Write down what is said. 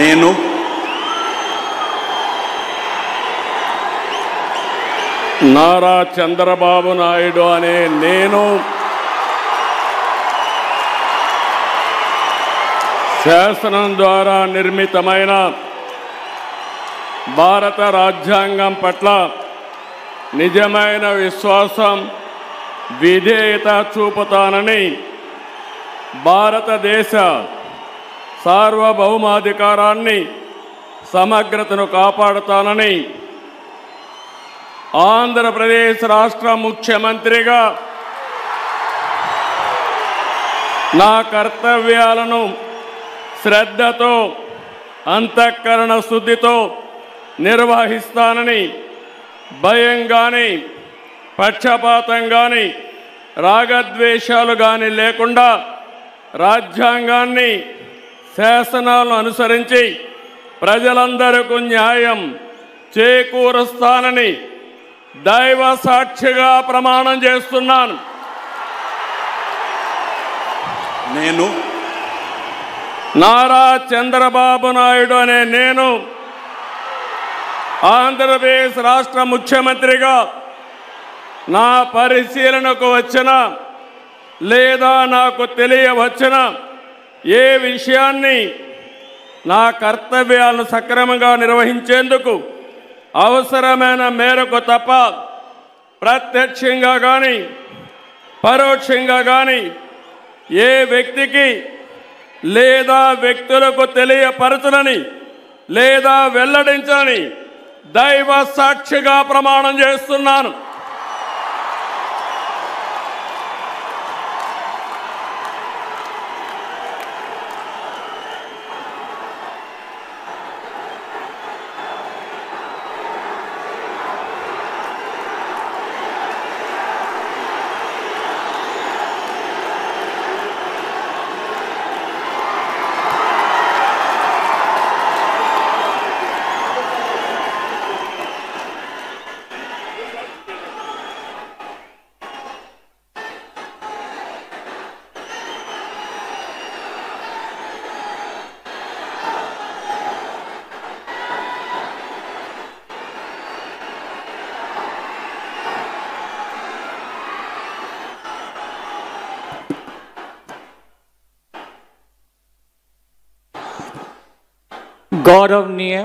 నేను నారా చంద్రబాబు నాయుడు అనే నేను శాసనం ద్వారా నిర్మితమైన భారత రాజ్యాంగం పట్ల నిజమైన విశ్వాసం విధేయత చూపుతానని భారతదేశ సార్వభౌమాధికారాన్ని సమగ్రతను కాపాడుతానని ఆంధ్రప్రదేశ్ రాష్ట్ర ముఖ్యమంత్రిగా నా కర్తవ్యాలను శ్రద్ధతో అంతఃకరణ శుద్ధితో నిర్వహిస్తానని భయం కానీ పక్షపాతం కానీ రాగద్వేషాలు కానీ లేకుండా రాజ్యాంగాన్ని శాసనాలను అనుసరించి ప్రజలందరికీ న్యాయం చేకూరుస్తానని దైవ సాక్షిగా ప్రమాణం చేస్తున్నాను. నేను నారా చంద్రబాబు నాయుడు అనే నేను ఆంధ్రప్రదేశ్ రాష్ట్ర ముఖ్యమంత్రిగా నా పరిశీలనకు వచ్చిన లేదా నాకు తెలియవచ్చిన ఏ విషయాన్ని నా కర్తవ్యాలను సక్రమంగా నిర్వహించేందుకు అవసరమైన మేరకు తప్ప ప్రత్యక్షంగా కానీ పరోక్షంగా కానీ ఏ వ్యక్తికి లేదా వ్యక్తులకు తెలియపరచనని లేదా వెల్లడించని దైవ సాక్షిగా ప్రమాణం చేస్తున్నాను. गौरवनीय